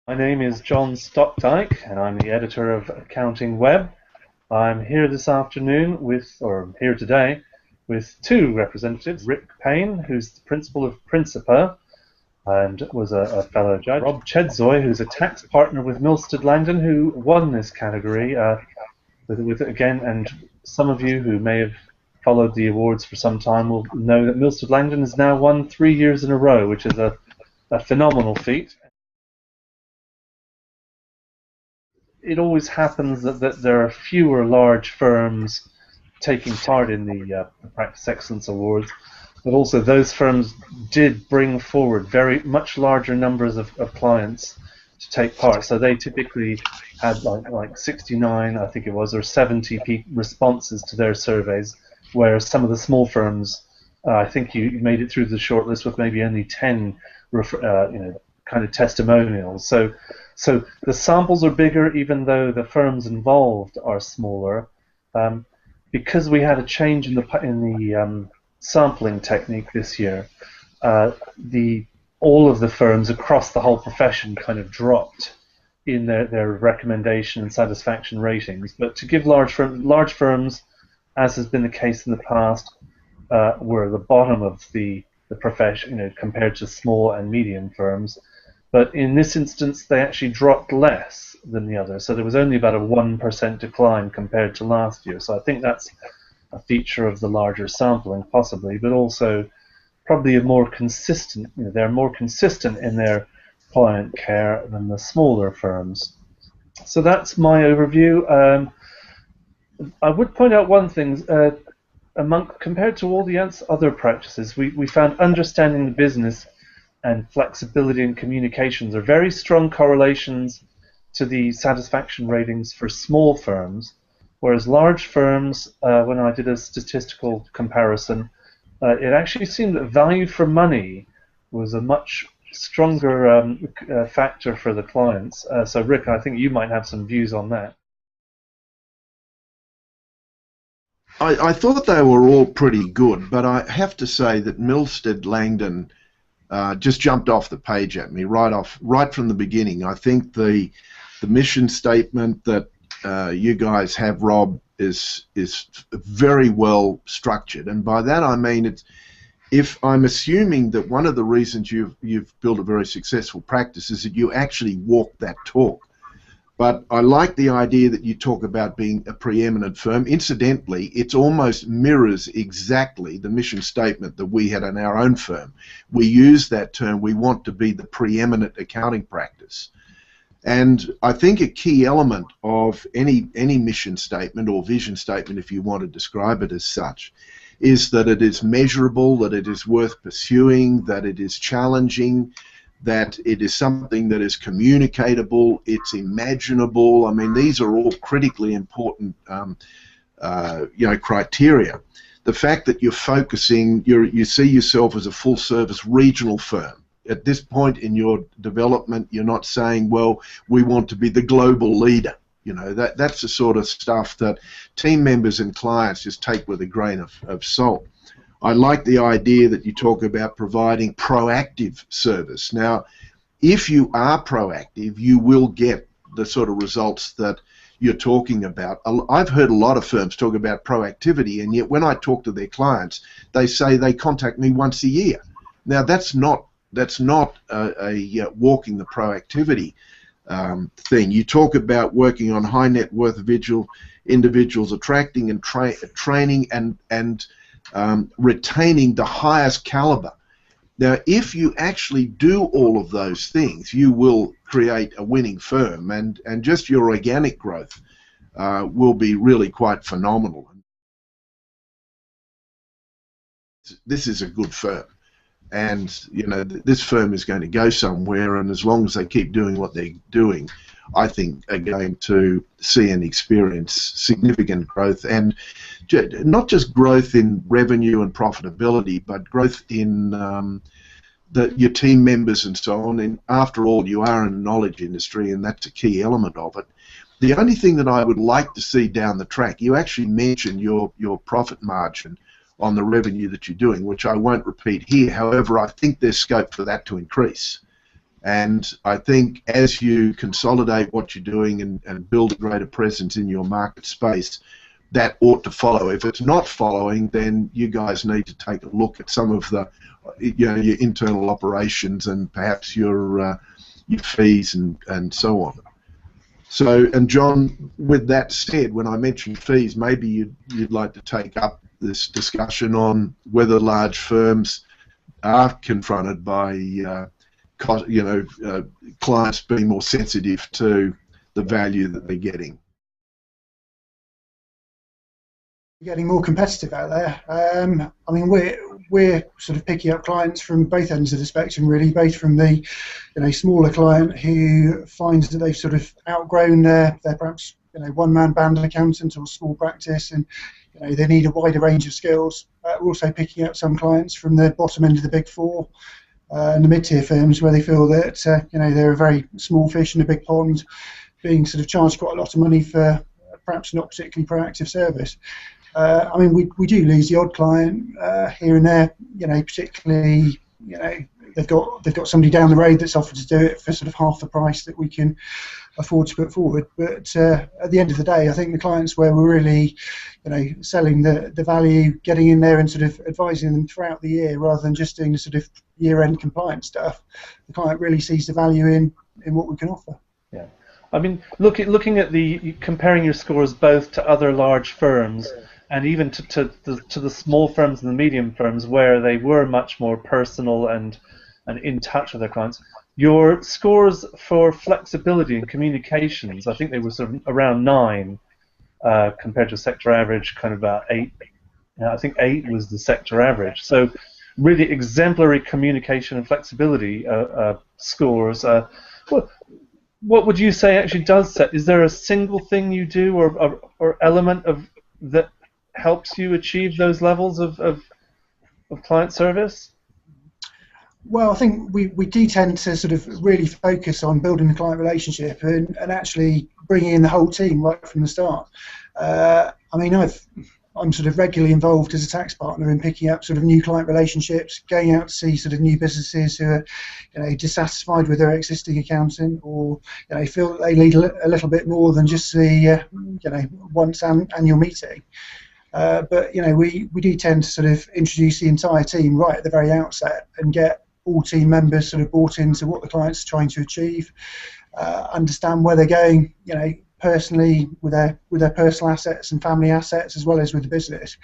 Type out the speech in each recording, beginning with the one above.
My name is John Stokdyk, and I'm the editor of AccountingWEB. I'm here this afternoon here today, with two representatives, Ric Payne, who's the principal of Principa, and was a fellow judge, Rob Chedzoy, who's a tax partner with Milsted Langdon, who won this category again, and some of you who may have followed the awards for some time will know that Milsted Langdon has now won 3 years in a row, which is a phenomenal feat. It always happens that there are fewer large firms taking part in the Practice Excellence Awards, but also those firms did bring forward very much larger numbers of clients to take part. So they typically had like 69, I think it was, or 70 responses to their surveys, whereas some of the small firms, I think you made it through the shortlist with maybe only 10 kind of testimonials. So the samples are bigger, even though the firms involved are smaller, because we had a change in the sampling technique this year. All of the firms across the whole profession kind of dropped in their recommendation and satisfaction ratings. But to give large firms, as has been the case in the past, were at the bottom of the profession, compared to small and medium firms. But in this instance, they actually dropped less than the others. So there was only about a 1% decline compared to last year. So I think that's a feature of the larger sampling, possibly, but also probably a more consistent. They're more consistent in their client care than the smaller firms. So that's my overview. I would point out one thing. Compared to all the other practices, we found understanding the business and flexibility in communications are very strong correlations to the satisfaction ratings for small firms, whereas large firms, when I did a statistical comparison, it actually seemed that value for money was a much stronger factor for the clients. So Ric, I think you might have some views on that. I thought they were all pretty good, but I have to say that Milsted Langdon just jumped off the page at me right from the beginning. I think the mission statement that you guys have, Rob, is very well structured, and by that I mean if I'm assuming that one of the reasons you've built a very successful practice is that you actually walk that talk. But I like the idea that you talk about being a preeminent firm. Incidentally, it almost mirrors exactly the mission statement that we had in our own firm. We use that term. We want to be the preeminent accounting practice. And I think a key element of any mission statement or vision statement, if you want to describe it as such, is that it is measurable, that it is worth pursuing, that it is challenging, that it is something that is communicatable, it's imaginable. I mean, these are all critically important, criteria. The fact that you're focusing, you see yourself as a full-service regional firm. At this point in your development, you're not saying, well, we want to be the global leader. That's the sort of stuff that team members and clients just take with a grain of salt. I like the idea that you talk about providing proactive service. Now, if you are proactive, you will get the sort of results that you're talking about. I've heard a lot of firms talk about proactivity, and yet when I talk to their clients, they say they contact me once a year. Now, that's not a walking the proactivity thing. You talk about working on high net worth individuals, attracting and training and retaining the highest caliber. Now, if you actually do all of those things, you will create a winning firm, and just your organic growth will be really quite phenomenal. This is a good firm, and this firm is going to go somewhere, and as long as they keep doing what they're doing, I think are going to see and experience significant growth, and not just growth in revenue and profitability, but growth in your team members and so on. And after all, you are in the knowledge industry, and that's a key element of it. The only thing that I would like to see down the track, you actually mentioned your profit margin on the revenue that you're doing, which I won't repeat here. However, I think there's scope for that to increase. And I think as you consolidate what you're doing and build a greater presence in your market space, that ought to follow. If it's not following, then you guys need to take a look at some of the, your internal operations and perhaps your fees and so on. So, and John, with that said, when I mentioned fees, maybe you'd like to take up this discussion on whether large firms are confronted by clients being more sensitive to the value that they're getting. Getting more competitive out there. I mean, we're sort of picking up clients from both ends of the spectrum, really, both from the smaller client who finds that they've sort of outgrown their perhaps one-man band accountant or small practice, and they need a wider range of skills. We're also picking up some clients from the bottom end of the big four and the mid-tier firms, where they feel that they're a very small fish in a big pond, being sort of charged quite a lot of money for perhaps not particularly proactive service. I mean, we do lose the odd client here and there. Particularly, they've got somebody down the road that's offered to do it for sort of half the price that we can afford to put forward. But at the end of the day, I think the clients where we're really, selling the value, getting in there and sort of advising them throughout the year, rather than just doing the sort of year-end compliance stuff, the client really sees the value in what we can offer. Yeah. I mean, looking at comparing your scores both to other large firms and even to the small firms and the medium firms, where they were much more personal and in touch with their clients, your scores for flexibility and communications, I think they were sort of around 9 compared to sector average, kind of about 8. I think 8 was the sector average. So really exemplary communication and flexibility scores. What would you say actually does set? Is there a single thing you do or element of that helps you achieve those levels of client service? Well, I think we do tend to sort of really focus on building the client relationship and actually bringing in the whole team right from the start. I mean, I'm sort of regularly involved as a tax partner in picking up sort of new client relationships, going out to see sort of new businesses who are, dissatisfied with their existing accountant, or feel that they need a little bit more than just the once annual meeting. But we do tend to sort of introduce the entire team right at the very outset and get all team members sort of bought into what the client's trying to achieve, understand where they're going, personally with their personal assets and family assets, as well as with the business.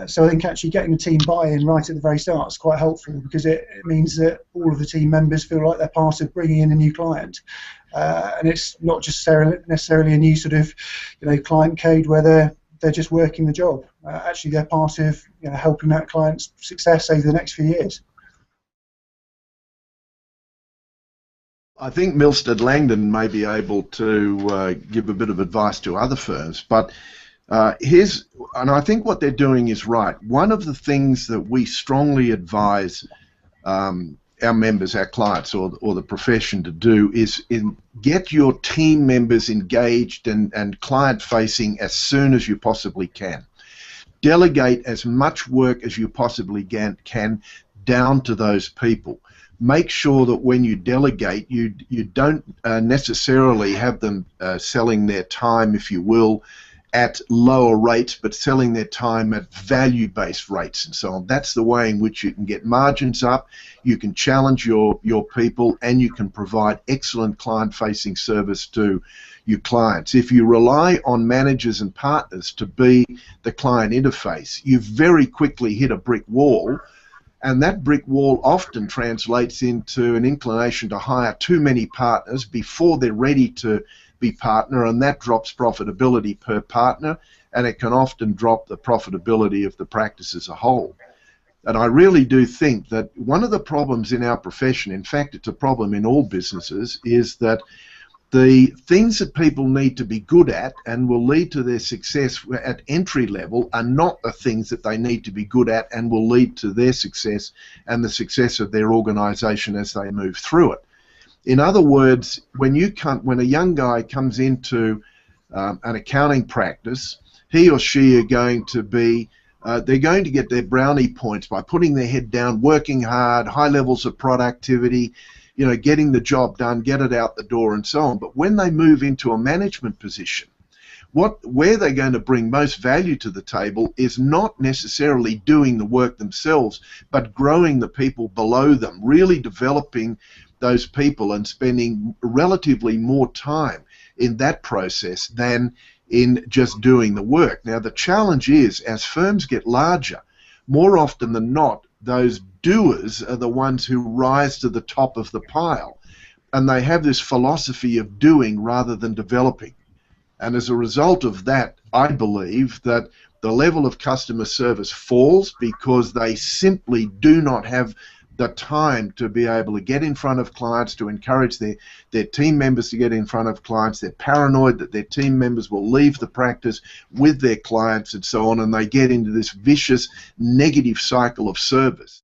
So I think actually getting the team buy-in right at the very start is quite helpful, because it means that all of the team members feel like they're part of bringing in a new client, and it's not just necessarily a new sort of client code where they're just working the job. Actually, they're part of helping that client's success over the next few years. I think Milsted Langdon may be able to give a bit of advice to other firms, but and I think what they're doing is right. One of the things that we strongly advise our members, our clients, or the profession to do is get your team members engaged and client-facing as soon as you possibly can. Delegate as much work as you possibly can down to those people. Make sure that when you delegate, you don't necessarily have them selling their time, if you will, at lower rates, but selling their time at value-based rates and so on. That's the way in which you can get margins up, you can challenge your people, and you can provide excellent client-facing service to your clients. If you rely on managers and partners to be the client interface, you very quickly hit a brick wall, and that brick wall often translates into an inclination to hire too many partners before they're ready to be partner, and that drops profitability per partner, and it can often drop the profitability of the practice as a whole. And I really do think that one of the problems in our profession, in fact it's a problem in all businesses, is that the things that people need to be good at and will lead to their success at entry level are not the things that they need to be good at and will lead to their success and the success of their organisation as they move through it. In other words, when a young guy comes into an accounting practice, he or she are going to be they're going to get their brownie points by putting their head down, working hard, high levels of productivity, you know, getting the job done, get it out the door and so on. But when they move into a management position, where they're going to bring most value to the table is not necessarily doing the work themselves, but growing the people below them, really developing those people and spending relatively more time in that process than in just doing the work. Now, the challenge is, as firms get larger, more often than not, those doers are the ones who rise to the top of the pile, and they have this philosophy of doing rather than developing. And as a result of that, I believe that the level of customer service falls because they simply do not have the time to be able to get in front of clients, to encourage their team members to get in front of clients. They're paranoid that their team members will leave the practice with their clients and so on, and they get into this vicious negative cycle of service.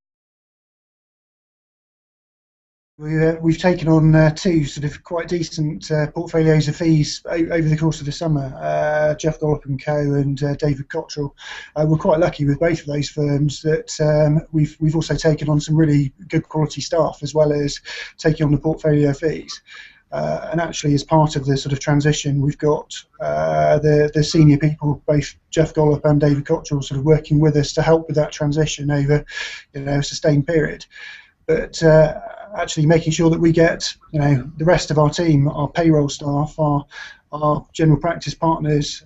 We've taken on two sort of quite decent portfolios of fees over the course of the summer. Jeff Gollop and Co. and David Cottrell. We're quite lucky with both of those firms that we've also taken on some really good quality staff, as well as taking on the portfolio fees. And actually, as part of the sort of transition, we've got the senior people, both Jeff Gollop and David Cottrell, sort of working with us to help with that transition over, you know, a sustained period. But actually making sure that we get, you know, the rest of our team, our payroll staff, our general practice partners,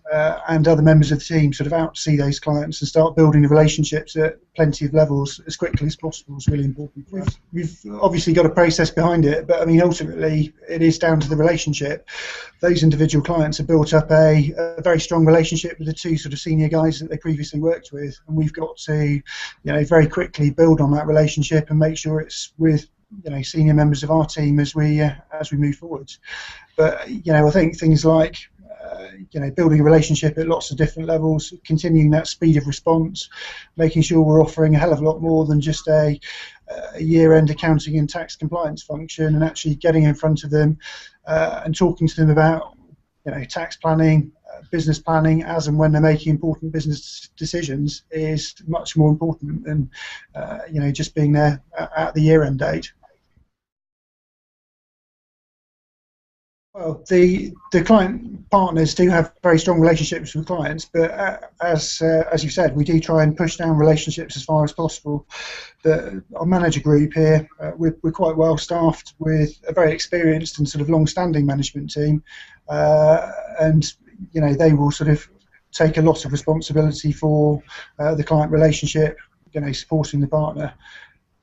and other members of the team sort of out to see those clients and start building the relationships at plenty of levels as quickly as possible is really important for us. We've obviously got a process behind it, but I mean, ultimately it is down to the relationship. Those individual clients have built up a very strong relationship with the two sort of senior guys that they previously worked with, and we've got to, you know, very quickly build on that relationship and make sure it's with, you know, senior members of our team as we move forward. But, you know, I think things like you know, building a relationship at lots of different levels, continuing that speed of response, making sure we're offering a hell of a lot more than just a year-end accounting and tax compliance function, and actually getting in front of them and talking to them about, you know, tax planning, business planning as and when they're making important business decisions is much more important than you know, just being there at the year-end date. Well, the client partners do have very strong relationships with clients, but as you said, we do try and push down relationships as far as possible. Our manager group here, we're quite well staffed with a very experienced and sort of long-standing management team, and you know, they will sort of take a lot of responsibility for the client relationship, you know, supporting the partner.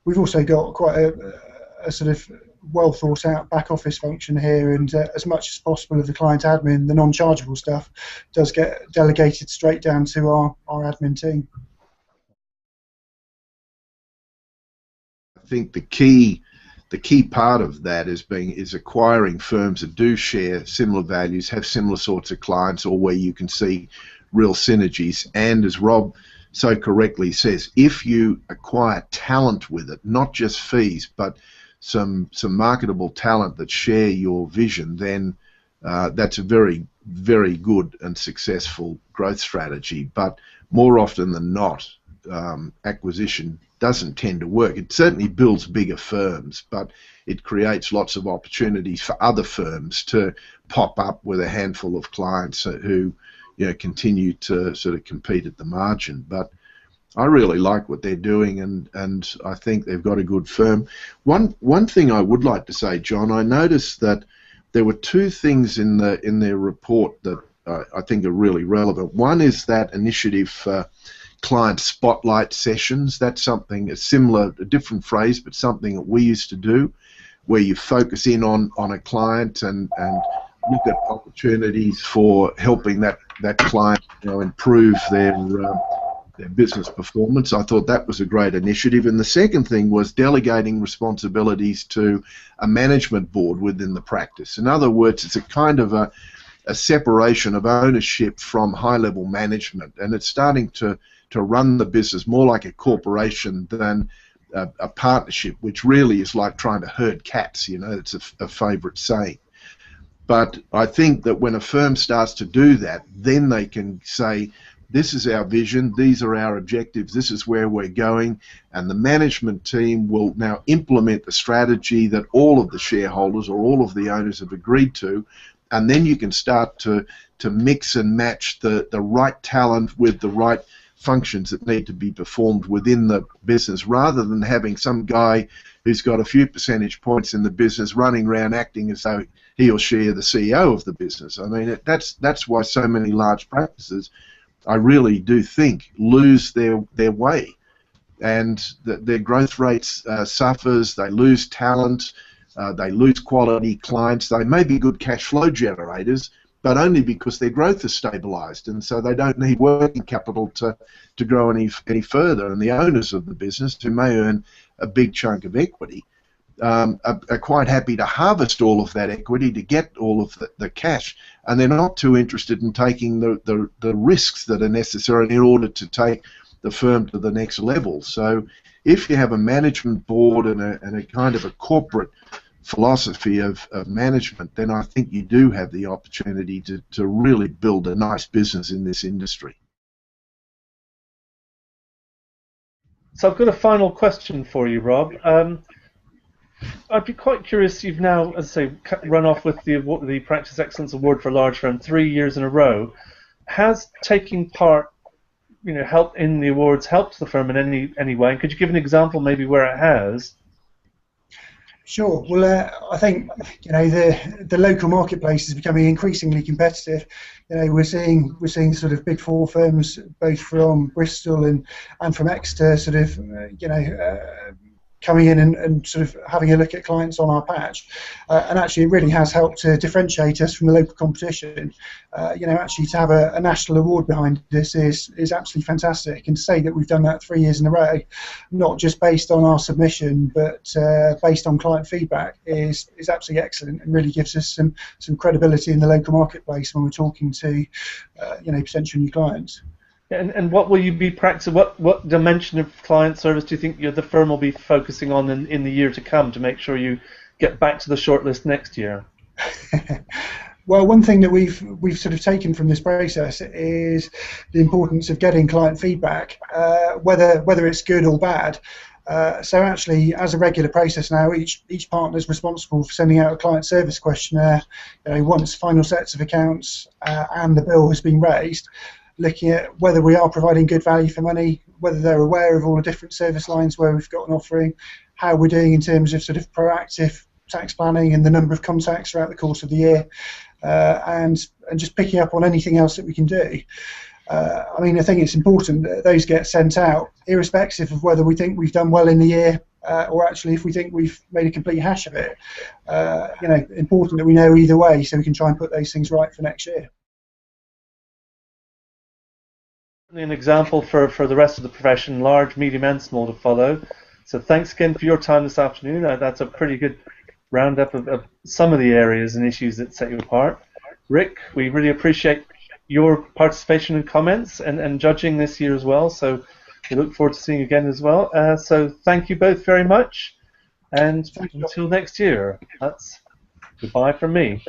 We've also got quite a sort of well thought out back office function here, and as much as possible of the client admin, the non-chargeable stuff, does get delegated straight down to our admin team. I think the key part of that is acquiring firms that do share similar values, have similar sorts of clients, or where you can see real synergies. And as Rob so correctly says, if you acquire talent with it, not just fees, but some marketable talent that share your vision, then that's a very, very good and successful growth strategy. But more often than not, acquisition doesn't tend to work. It certainly builds bigger firms, but it creates lots of opportunities for other firms to pop up with a handful of clients who, you know, continue to sort of compete at the margin. But I really like what they're doing, and I think they've got a good firm. One thing I would like to say, John, I noticed that there were two things in their report that I think are really relevant. One is that initiative for client spotlight sessions. That's something, a similar, a different phrase, but something that we used to do, where you focus in on a client and look at opportunities for helping that client, you know, improve their business performance. I thought that was a great initiative. And the second thing was delegating responsibilities to a management board within the practice. In other words, it's a kind of a separation of ownership from high-level management, and it's starting to run the business more like a corporation than a partnership, which really is like trying to herd cats. You know, it's a favourite saying. But I think that when a firm starts to do that, then they can say, this is our vision, these are our objectives, this is where we're going, and the management team will now implement the strategy that all of the shareholders or all of the owners have agreed to, and then you can start to mix and match the right talent with the right functions that need to be performed within the business, rather than having some guy who's got a few percentage points in the business running around acting as though he or she are the CEO of the business. I mean, that's why so many large practices, I really do think, lose their way, and their growth rates suffers. They lose talent, they lose quality clients. They may be good cash flow generators, but only because their growth is stabilised, and so they don't need working capital to grow any further. And the owners of the business, who may earn a big chunk of equity, are quite happy to harvest all of that equity to get all of the cash, and they're not too interested in taking the risks that are necessary in order to take the firm to the next level. So if you have a management board and a kind of a corporate philosophy of management, then I think you do have the opportunity to really build a nice business in this industry. So I've got a final question for you, Rob. I'd be quite curious. You've now, as I say, run off with the Practice Excellence Award for Large Firm 3 years in a row. Has taking part, helped in the awards, helped the firm in any way? And could you give an example, maybe, where it has? Sure. Well, I think the local marketplace is becoming increasingly competitive. We're seeing sort of big four firms, both from Bristol and from Exeter, sort of coming in and sort of having a look at clients on our patch, and actually it really has helped to differentiate us from the local competition. Actually to have a national award behind this is absolutely fantastic, and to say that we've done that 3 years in a row, not just based on our submission but based on client feedback, is absolutely excellent, and really gives us some credibility in the local marketplace when we're talking to potential new clients. And what will you be practicing? What dimension of client service do you think the firm will be focusing on in the year to come to make sure you get back to the shortlist next year? Well, one thing that we've sort of taken from this process is the importance of getting client feedback, whether it's good or bad. So actually, as a regular process now, each partner is responsible for sending out a client service questionnaire once final sets of accounts and the bill has been raised, looking at whether we are providing good value for money, whether they're aware of all the different service lines where we've got an offering, how we're doing in terms of sort of proactive tax planning and the number of contacts throughout the course of the year, and just picking up on anything else that we can do. I mean, I think it's important that those get sent out, irrespective of whether we think we've done well in the year or actually if we think we've made a complete hash of it. Important that we know either way, so we can try and put those things right for next year. An example for the rest of the profession, large, medium and small, to follow. So thanks again for your time this afternoon. That's a pretty good roundup of some of the areas and issues that set you apart. Ric, we really appreciate your participation and comments and judging this year as well, so we look forward to seeing you again as well. So thank you both very much, and until next year, that's goodbye from me.